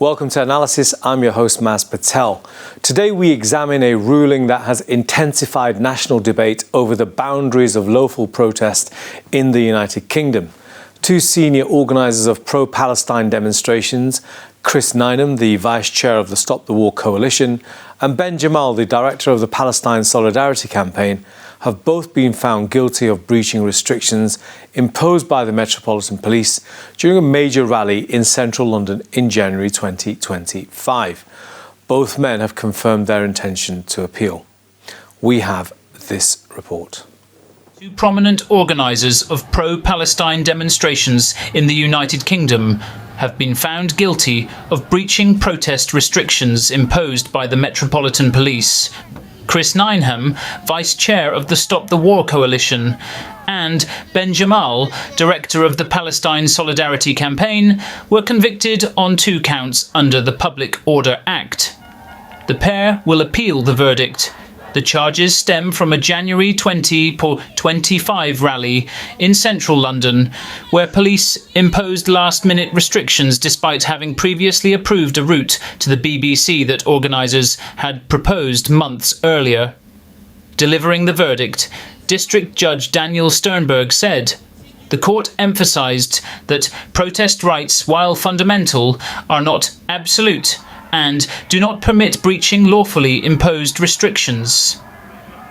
Welcome to Analysis. I'm your host, Maz Patel. Today we examine a ruling that has intensified national debate over the boundaries of lawful protest in the United Kingdom. Two senior organisers of pro-Palestine demonstrations, Chris Nineham, the Vice Chair of the Stop the War Coalition, and Ben Jamal, the Director of the Palestine Solidarity Campaign, have both been found guilty of breaching restrictions imposed by the Metropolitan Police during a major rally in central London in January 2025. Both men have confirmed their intention to appeal. We have this report. Two prominent organisers of pro-Palestine demonstrations in the United Kingdom have been found guilty of breaching protest restrictions imposed by the Metropolitan Police. Chris Nineham, Vice Chair of the Stop the War Coalition, and Ben Jamal, Director of the Palestine Solidarity Campaign, were convicted on 2 counts under the Public Order Act. The pair will appeal the verdict. The charges stem from a January 2025 rally in central London, where police imposed last-minute restrictions despite having previously approved a route to the BBC that organisers had proposed months earlier. Delivering the verdict, District Judge Daniel Sternberg said, "The court emphasised that protest rights, while fundamental, are not absolute and do not permit breaching lawfully imposed restrictions."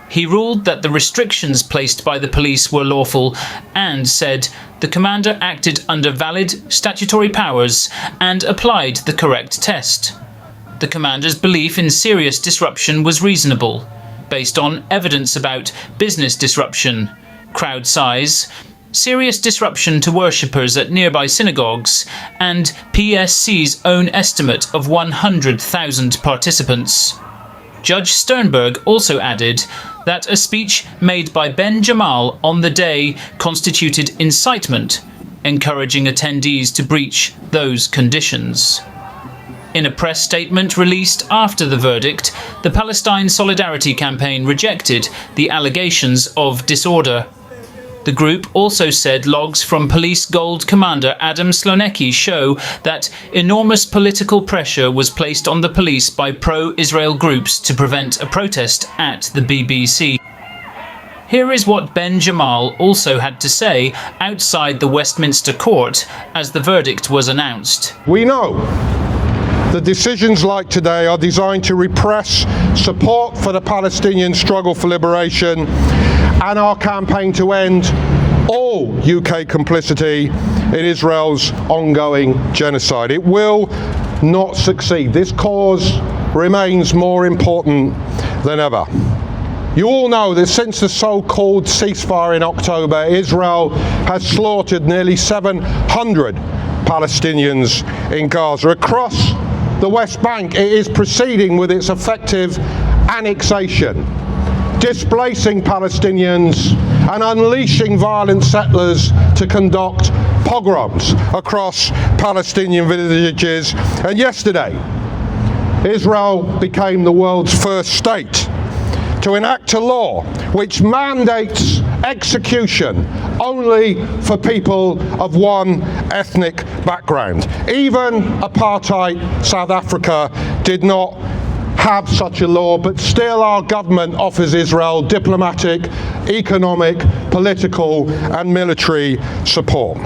He ruled that the restrictions placed by the police were lawful and said the commander acted under valid statutory powers and applied the correct test. The commander's belief in serious disruption was reasonable, based on evidence about business disruption, crowd size, serious disruption to worshippers at nearby synagogues, and PSC's own estimate of 100,000 participants. Judge Sternberg also added that a speech made by Ben Jamal on the day constituted incitement, encouraging attendees to breach those conditions. In a press statement released after the verdict, the Palestine Solidarity Campaign rejected the allegations of disorder. The group also said logs from Police Gold Commander Adam Slonecki show that enormous political pressure was placed on the police by pro-Israel groups to prevent a protest at the BBC. Here is what Ben Jamal also had to say outside the Westminster Court as the verdict was announced. We know that decisions like today are designed to repress support for the Palestinian struggle for liberation and our campaign to end all UK complicity in Israel's ongoing genocide. It will not succeed. This cause remains more important than ever. You all know that since the so-called ceasefire in October, Israel has slaughtered nearly 700 Palestinians in Gaza. Across the West Bank, it is proceeding with its effective annexation, displacing Palestinians and unleashing violent settlers to conduct pogroms across Palestinian villages. And yesterday, Israel became the world's first state to enact a law which mandates execution only for people of one ethnic background. Even apartheid South Africa did not have such a law, but still our government offers Israel diplomatic, economic, political and military support.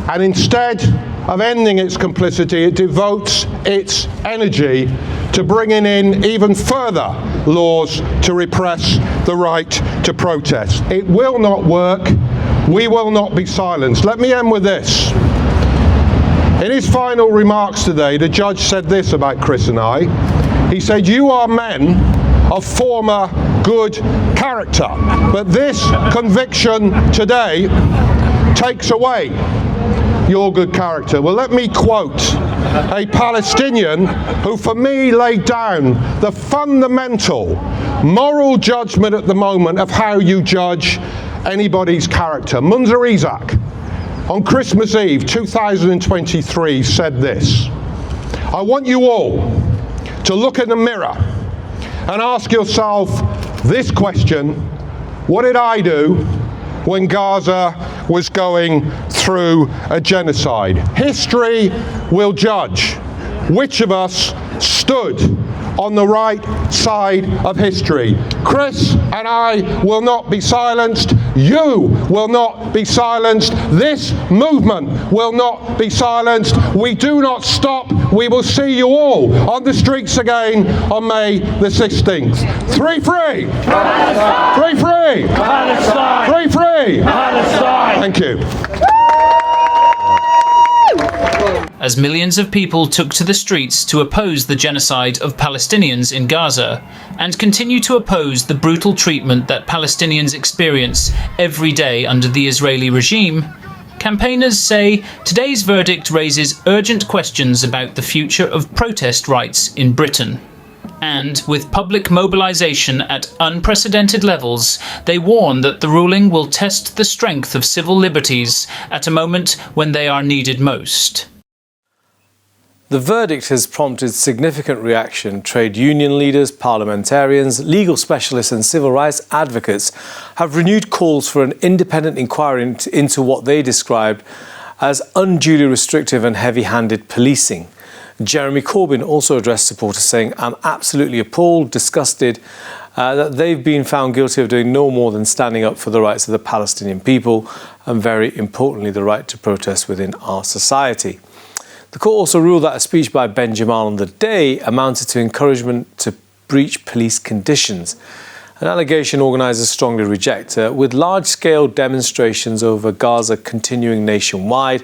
And instead of ending its complicity, it devotes its energy to bringing in even further laws to repress the right to protest. It will not work. We will not be silenced. Let me end with this. In his final remarks today, the judge said this about Chris and I. He said, "You are men of former good character, but this conviction today takes away your good character." Well, let me quote a Palestinian who for me laid down the fundamental moral judgment at the moment of how you judge anybody's character. Munzer Isaac, on Christmas Eve 2023, said this: "I want you all to look in the mirror and ask yourself this question: what did I do when Gaza was going through a genocide? History will judge which of us stood on the right side of history. Chris and I will not be silenced. You will not be silenced. This movement will not be silenced. We do not stop. We will see you all on the streets again on May the 16th. Free, free! Palestine! Free, free! Palestine! Free, free! Palestine! Thank you. As millions of people took to the streets to oppose the genocide of Palestinians in Gaza and continue to oppose the brutal treatment that Palestinians experience every day under the Israeli regime, campaigners say today's verdict raises urgent questions about the future of protest rights in Britain. And with public mobilisation at unprecedented levels, they warn that the ruling will test the strength of civil liberties at a moment when they are needed most. The verdict has prompted significant reaction. Trade union leaders, parliamentarians, legal specialists and civil rights advocates have renewed calls for an independent inquiry into what they described as unduly restrictive and heavy-handed policing. Jeremy Corbyn also addressed supporters saying, "I'm absolutely appalled, disgusted that they've been found guilty of doing no more than standing up for the rights of the Palestinian people and, very importantly, the right to protest within our society." The court also ruled that a speech by Ben Jamal on the day amounted to encouragement to breach police conditions, an allegation organisers strongly reject. With large-scale demonstrations over Gaza continuing nationwide,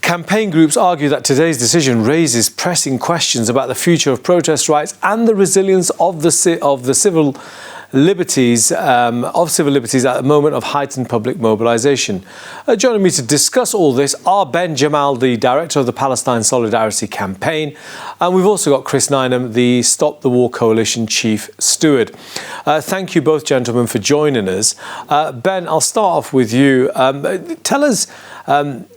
campaign groups argue that today's decision raises pressing questions about the future of protest rights and the resilience of the civil liberties at the moment of heightened public mobilisation. Joining me to discuss all this are Ben Jamal, the director of the Palestine Solidarity Campaign, and we've also got Chris Nineham, the Stop the War Coalition Chief Steward. Thank you both, gentlemen, for joining us. Ben, I'll start off with you. Tell us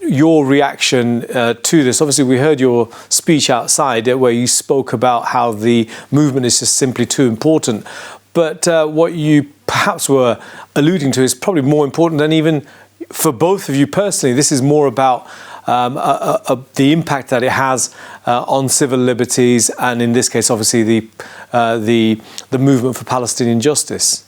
your reaction to this. Obviously, we heard your speech outside where you spoke about how the movement is just simply too important. But what you perhaps were alluding to is probably more important than even for both of you personally. This is more about the impact that it has on civil liberties, and in this case, obviously, the movement for Palestinian justice.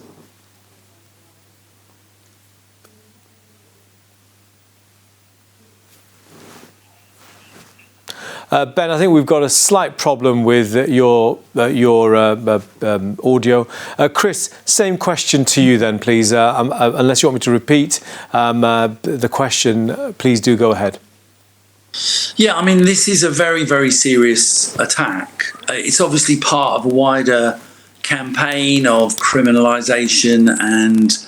Ben, I think we've got a slight problem with your audio. Chris, same question to you then, please. Unless you want me to repeat the question, please do go ahead. Yeah, I mean, this is a very, very serious attack. It's obviously part of a wider campaign of criminalisation and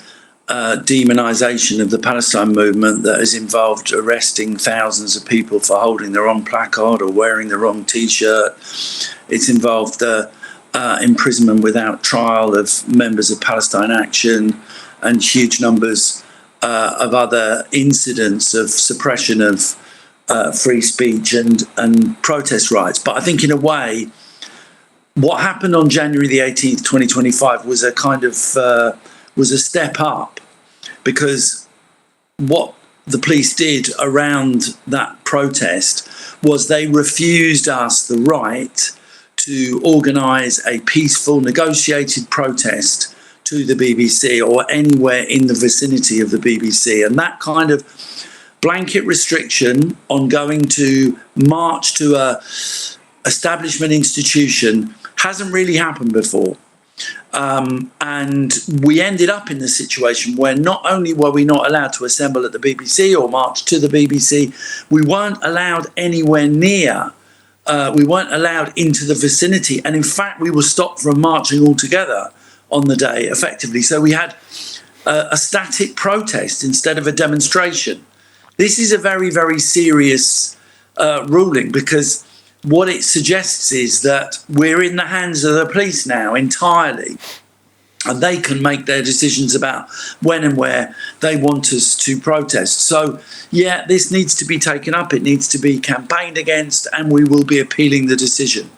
demonisation of the Palestine movement that has involved arresting thousands of people for holding the wrong placard or wearing the wrong T-shirt. It's involved imprisonment without trial of members of Palestine Action and huge numbers of other incidents of suppression of free speech and protest rights. But I think in a way, what happened on January the 18th, 2025 was a kind of was a step up, because what the police did around that protest was they refused us the right to organise a peaceful, negotiated protest to the BBC or anywhere in the vicinity of the BBC. And that kind of blanket restriction on going to march to a establishment institution hasn't really happened before. And we ended up in the situation where not only were we not allowed to assemble at the BBC or march to the BBC, we weren't allowed anywhere near, we weren't allowed into the vicinity. And in fact, we were stopped from marching altogether on the day, effectively. So we had a static protest instead of a demonstration. This is a very, very serious ruling, because what it suggests is that we're in the hands of the police now entirely, and they can make their decisions about when and where they want us to protest. So, yeah, this needs to be taken up. It needs to be campaigned against, and we will be appealing the decision.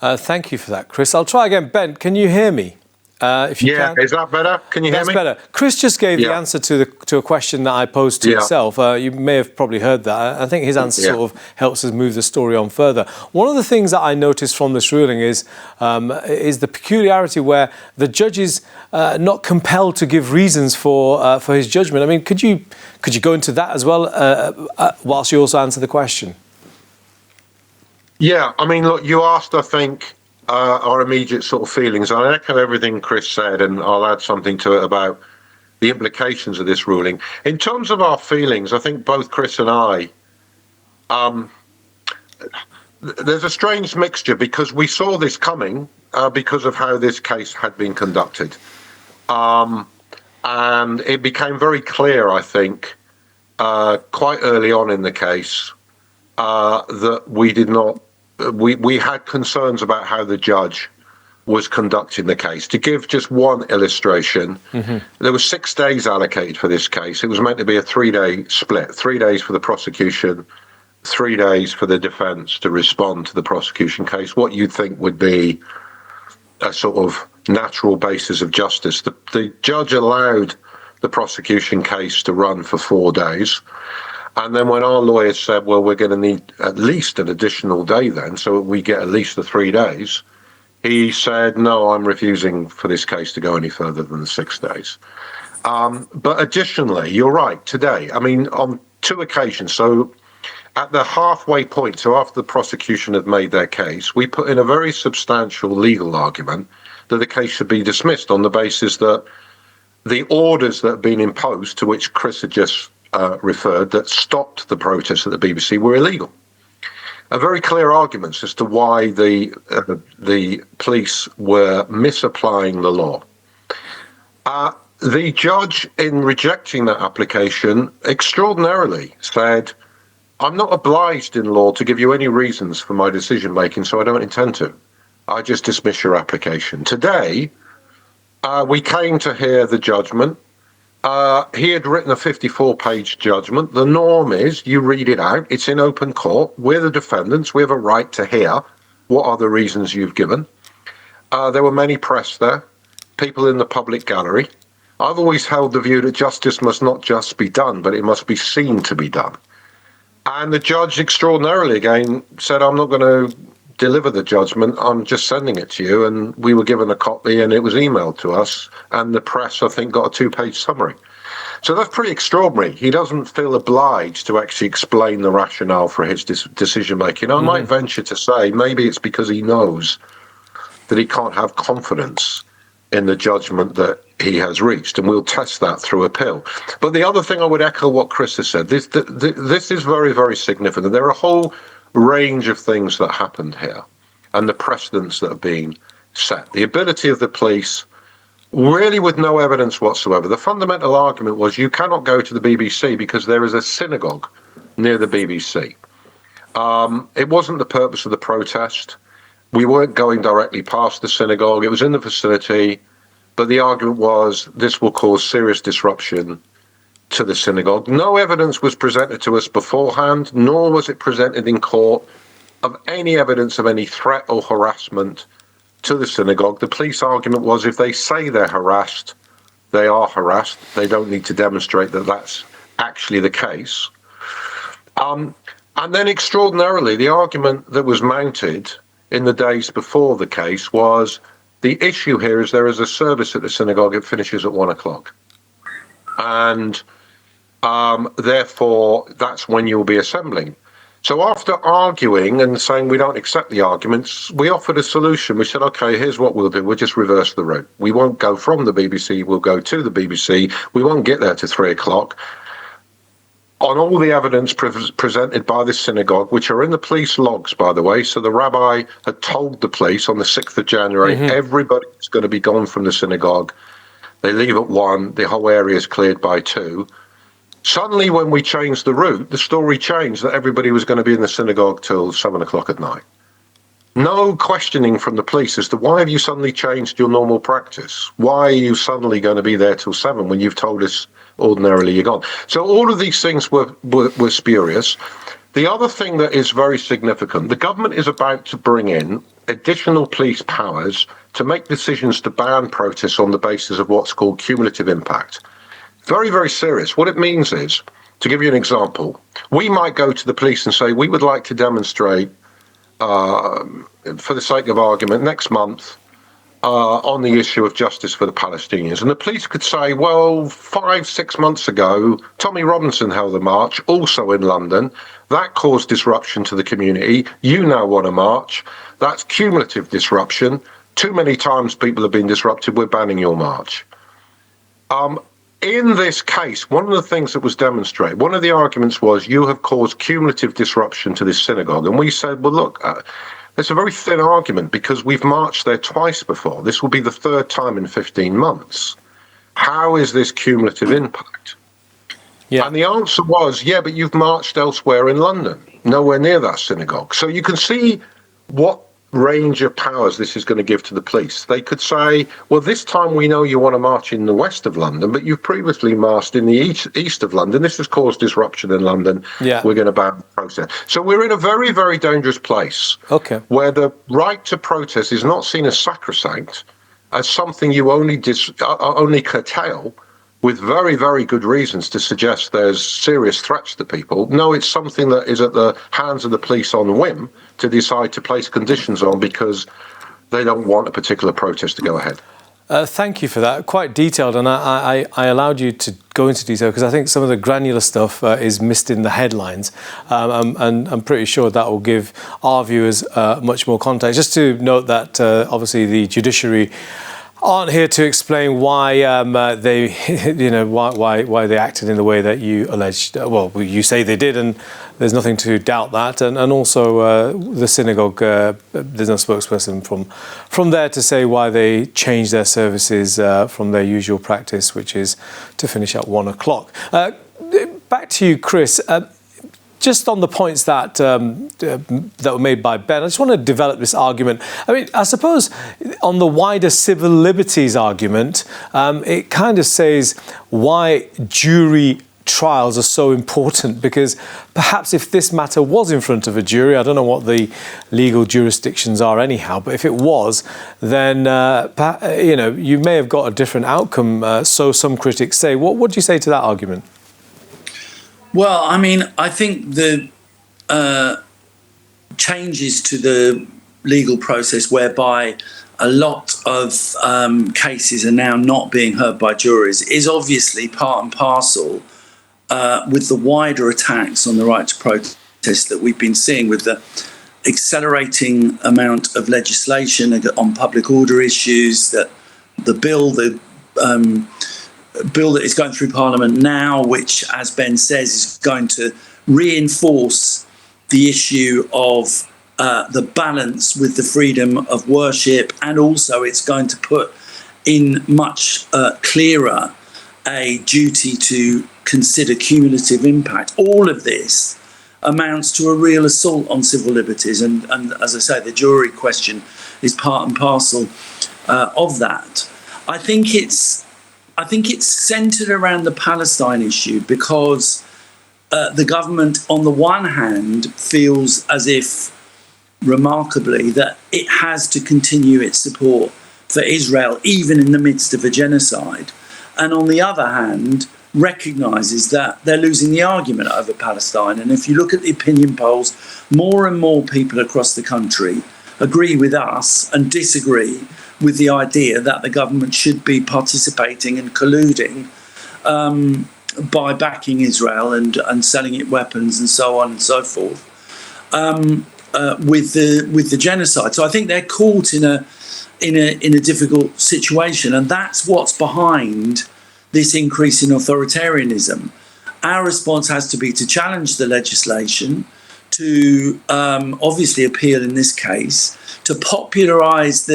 Thank you for that, Chris. I'll try again. Ben, can you hear me? If you Yeah, can. is that better? Can you hear me? That's better. Chris just gave the Yeah. answer to a question that I posed to Yeah. yourself. You may have probably heard that. I think his answer Yeah. sort of helps us move the story on further. One of the things that I noticed from this ruling is the peculiarity where the judge is not compelled to give reasons for his judgment. I mean, could you go into that as well, whilst you also answer the question? Yeah, I mean, look, you asked, I think, our immediate sort of feelings. I echo everything Chris said, and I'll add something to it about the implications of this ruling. In terms of our feelings, I think both Chris and I, there's a strange mixture because we saw this coming because of how this case had been conducted. And it became very clear, I think, quite early on in the case that we did not. We had concerns about how the judge was conducting the case. To give just one illustration, there were 6 days allocated for this case. It was meant to be a 3-day split, 3 days for the prosecution, 3 days for the defence to respond to the prosecution case. What you'd think would be a sort of natural basis of justice. The judge allowed the prosecution case to run for 4 days. And then when our lawyers said, well, we're going to need at least an additional day then, so we get at least the 3 days, he said, no, I'm refusing for this case to go any further than the 6 days. But additionally, you're right, today, I mean, on 2 occasions, so at the halfway point, so after the prosecution had made their case, we put in a very substantial legal argument that the case should be dismissed on the basis that the orders that had been imposed, to which Chris had just referred, that stopped the protests at the BBC were illegal. A very clear arguments as to why the police were misapplying the law. The judge, in rejecting that application, extraordinarily said, I'm not obliged in law to give you any reasons for my decision making, so I don't intend to. I just dismiss your application. Today, we came to hear the judgment. He had written a 54-page judgment. The norm is you read it out. It's in open court. We're the defendants. We have a right to hear what are the reasons you've given. There were many press there, people in the public gallery. I've always held the view that justice must not just be done, but it must be seen to be done. And the judge extraordinarily again said, I'm not going to deliver the judgment, I'm just sending it to you. And we were given a copy and it was emailed to us, and the press, I think, got a 2-page summary. So that's pretty extraordinary. He doesn't feel obliged to actually explain the rationale for his decision making. I might venture to say maybe it's because he knows that he can't have confidence in the judgment that he has reached, and we'll test that through appeal. But the other thing, I would echo what Chris has said, this is very, very significant. There are a whole range of things that happened here and the precedents that are being set. The ability of the police, really with no evidence whatsoever. The fundamental argument was you cannot go to the BBC because there is a synagogue near the BBC. It wasn't the purpose of the protest. We weren't going directly past the synagogue. It was in the vicinity. But the argument was this will cause serious disruption to the synagogue. No evidence was presented to us beforehand, nor was it presented in court of any evidence of any threat or harassment to the synagogue. The police argument was if they say they're harassed, they are harassed. They don't need to demonstrate that that's actually the case. And then extraordinarily, the argument that was mounted in the days before the case was the issue here is there is a service at the synagogue, it finishes at 1 o'clock. And therefore, that's when you'll be assembling. So after arguing and saying we don't accept the arguments, we offered a solution. We said, OK, here's what we'll do. We'll just reverse the route. We won't go from the BBC. We'll go to the BBC. We won't get there to 3 o'clock. On all the evidence presented by the synagogue, which are in the police logs, by the way, so the rabbi had told the police on the 6th of January, everybody's going to be gone from the synagogue. They leave at 1. The whole area is cleared by 2. Suddenly, when we changed the route, the story changed that everybody was going to be in the synagogue till 7 o'clock at night. No questioning from the police as to why have you suddenly changed your normal practice? Why are you suddenly going to be there till 7 when you've told us ordinarily you're gone? So all of these things were spurious. The other thing that is very significant, the government is about to bring in additional police powers to make decisions to ban protests on the basis of what's called cumulative impact. Very, very serious. What it means is, to give you an example, we might go to the police and say, we would like to demonstrate, for the sake of argument, next month on the issue of justice for the Palestinians. And the police could say, well, 5-6 months ago, Tommy Robinson held a march, also in London. That caused disruption to the community. You now want a march. That's cumulative disruption. Too many times people have been disrupted. We're banning your march. In this case, one of the things that was demonstrated, one of the arguments was you have caused cumulative disruption to this synagogue. And we said, well, look, it's a very thin argument because we've marched there twice before. This will be the third time in 15 months. How is this cumulative impact? Yeah. And the answer was, yeah, but you've marched elsewhere in London, nowhere near that synagogue. So you can see what range of powers this is going to give to the police. They could say, well, this time we know you want to march in the west of London, but you've previously marched in the east of London. This has caused disruption in London. Yeah. We're going to ban protest. So we're in a very, very dangerous place where the right to protest is not seen as sacrosanct, as something you only curtail with very, very good reasons to suggest there's serious threats to people. No, it's something that is at the hands of the police on whim to decide to place conditions on because they don't want a particular protest to go ahead. Thank you for that. Quite detailed, and I allowed you to go into detail because I think some of the granular stuff is missed in the headlines, and I'm pretty sure that will give our viewers much more context. Just to note that obviously the judiciary aren't here to explain why they, why they acted in the way that you alleged. Well, you say they did, and there's nothing to doubt that. And also the synagogue, there's no spokesperson from there to say why they changed their services from their usual practice, which is to finish at 1 o'clock. Back to you, Chris. Just on the points that were made by Ben, I just want to develop this argument. I mean, I suppose on the wider civil liberties argument, it kind of says why jury trials are so important, because perhaps if this matter was in front of a jury, I don't know what the legal jurisdictions are anyhow, but if it was, then you may have got a different outcome. So some critics say. What do you say to that argument? Well, I mean, I think the changes to the legal process whereby a lot of cases are now not being heard by juries is obviously part and parcel with the wider attacks on the right to protest that we've been seeing, with the accelerating amount of legislation on public order issues, that the bill that is going through Parliament now, which, as Ben says, is going to reinforce the issue of the balance with the freedom of worship, and also it's going to put in much clearer a duty to consider cumulative impact. All of this amounts to a real assault on civil liberties, and as I say, the jury question is part and parcel of that. I think it's centred around the Palestine issue because the government, on the one hand, feels as if, remarkably, that it has to continue its support for Israel, even in the midst of a genocide, and on the other hand, recognises that they're losing the argument over Palestine. And if you look at the opinion polls, more and more people across the country agree with us and disagree with the idea that the government should be participating and colluding by backing Israel and selling it weapons and so on and so forth with the genocide. So I think they're caught in a difficult situation, and that's what's behind this increase in authoritarianism. Our response has to be to challenge the legislation, to obviously appeal in this case, to popularise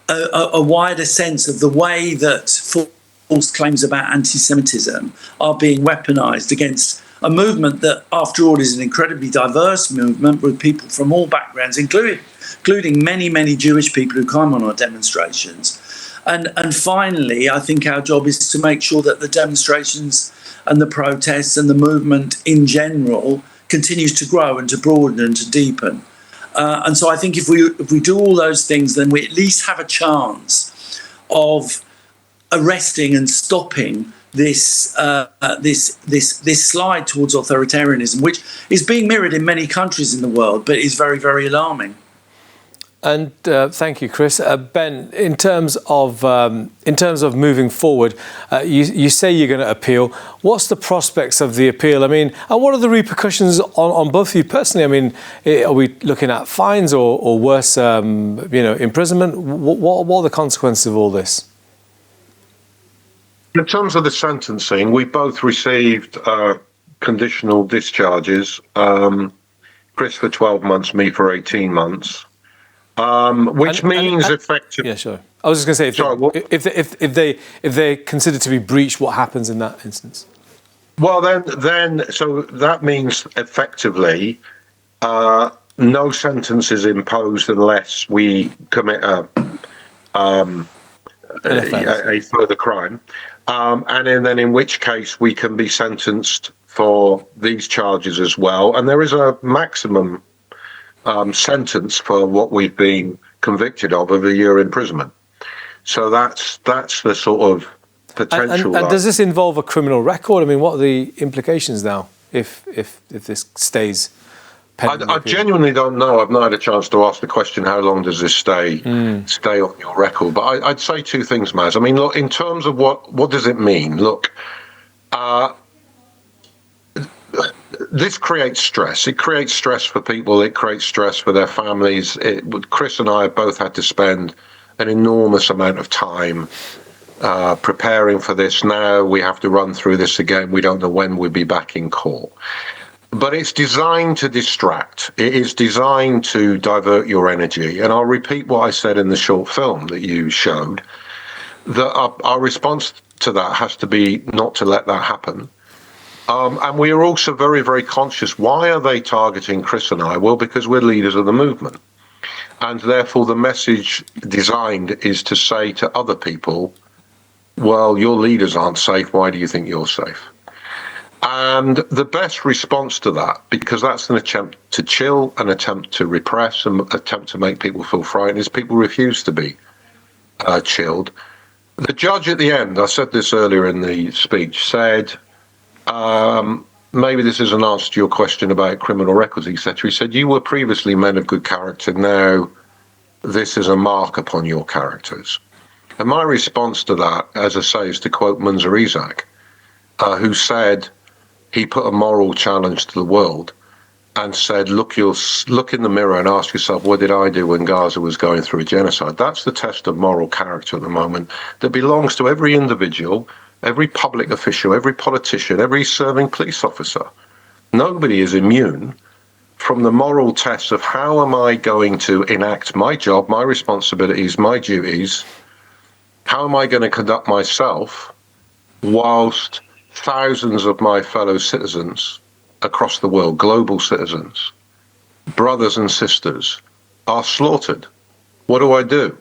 a wider sense of the way that false claims about anti-Semitism are being weaponised against a movement that, after all, is an incredibly diverse movement with people from all backgrounds, including many, many Jewish people who come on our demonstrations. And finally, I think our job is to make sure that the demonstrations and the protests and the movement in general continues to grow and to broaden and to deepen. And so I think if we do all those things, then we at least have a chance of arresting and stopping this slide towards authoritarianism, which is being mirrored in many countries in the world, but is very, very alarming. And thank you, Chris. Ben, in terms of moving forward, you say you're going to appeal. What's the prospects of the appeal? I mean, and what are the repercussions on both of you personally? I mean, are we looking at fines or worse, imprisonment? What are the consequences of all this? In terms of the sentencing, we both received conditional discharges. Chris for 12 months, me for 18 months. Which means effectively. Yeah, sure. I was just going to say, if they consider to be breached, what happens in that instance? Well, then, so that means effectively, no sentence is imposed unless we commit a further crime, and then in which case we can be sentenced for these charges as well. And there is a maximum sentence for what we've been convicted of a year imprisonment. So that's the sort of potential. And does this involve a criminal record? I mean, what are the implications now if this stays pending? I genuinely don't know. I've not had a chance to ask the question, how long does this stay on your record? But I'd say two things, Maz. I mean, look, in terms of what does it mean? Look, this creates stress. It creates stress for people. It creates stress for their families. Chris and I have both had to spend an enormous amount of time preparing for this. Now we have to run through this again. We don't know when we'll be back in court. But it's designed to distract. It is designed to divert your energy. And I'll repeat what I said in the short film that you showed, that our response to that has to be not to let that happen. And we are also very, very conscious. Why are they targeting Chris and I? Well, because we're leaders of the movement. And therefore, the message designed is to say to other people, well, your leaders aren't safe. Why do you think you're safe? And the best response to that, because that's an attempt to chill, an attempt to repress, an attempt to make people feel frightened, is people refuse to be chilled. The judge at the end, I said this earlier in the speech, said, maybe this is an answer to your question about criminal records, etc. He said, you were previously men of good character. Now this is a mark upon your characters. And my response to that, as I say, is to quote Munzer Isaac, who said he put a moral challenge to the world and said, look in the mirror and ask yourself, what did I do when Gaza was going through a genocide? That's the test of moral character at the moment that belongs to every individual, every public official, every politician, every serving police officer. Nobody is immune from the moral test of how am I going to enact my job, my responsibilities, my duties? How am I going to conduct myself whilst thousands of my fellow citizens across the world, global citizens, brothers and sisters, are slaughtered? What do I do?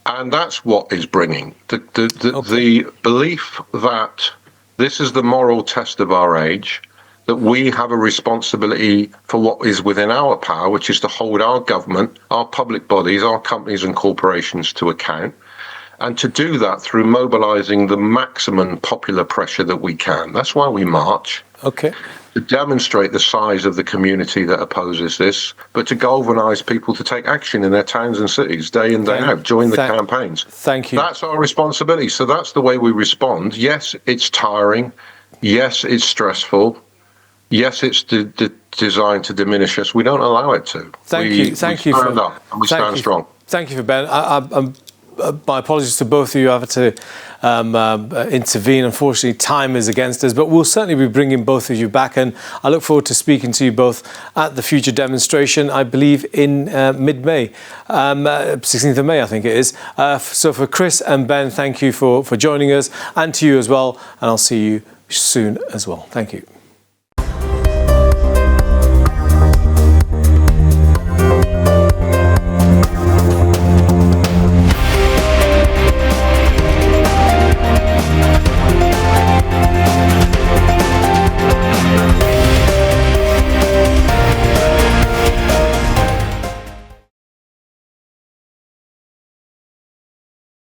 And that's what is bringing the belief that this is the moral test of our age, that we have a responsibility for what is within our power, which is to hold our government, our public bodies, our companies and corporations to account, and to do that through mobilizing the maximum popular pressure that we can. That's why we march. Okay. To demonstrate the size of the community that opposes this, but to galvanize people to take action in their towns and cities day in, day out, join the campaigns. Thank you. That's our responsibility. So that's the way we respond. Yes, it's tiring. Yes, it's stressful. Yes, it's designed to diminish us. We don't allow it to. Thank you. We stand up and we stand strong. Thank you for Ben. My apologies to both of you. I have to intervene. Unfortunately, time is against us, but we'll certainly be bringing both of you back, and I look forward to speaking to you both at the future demonstration, I believe in mid-May, 16th of May, I think it is. So for Chris and Ben, thank you for joining us, and to you as well, and I'll see you soon as well. Thank you.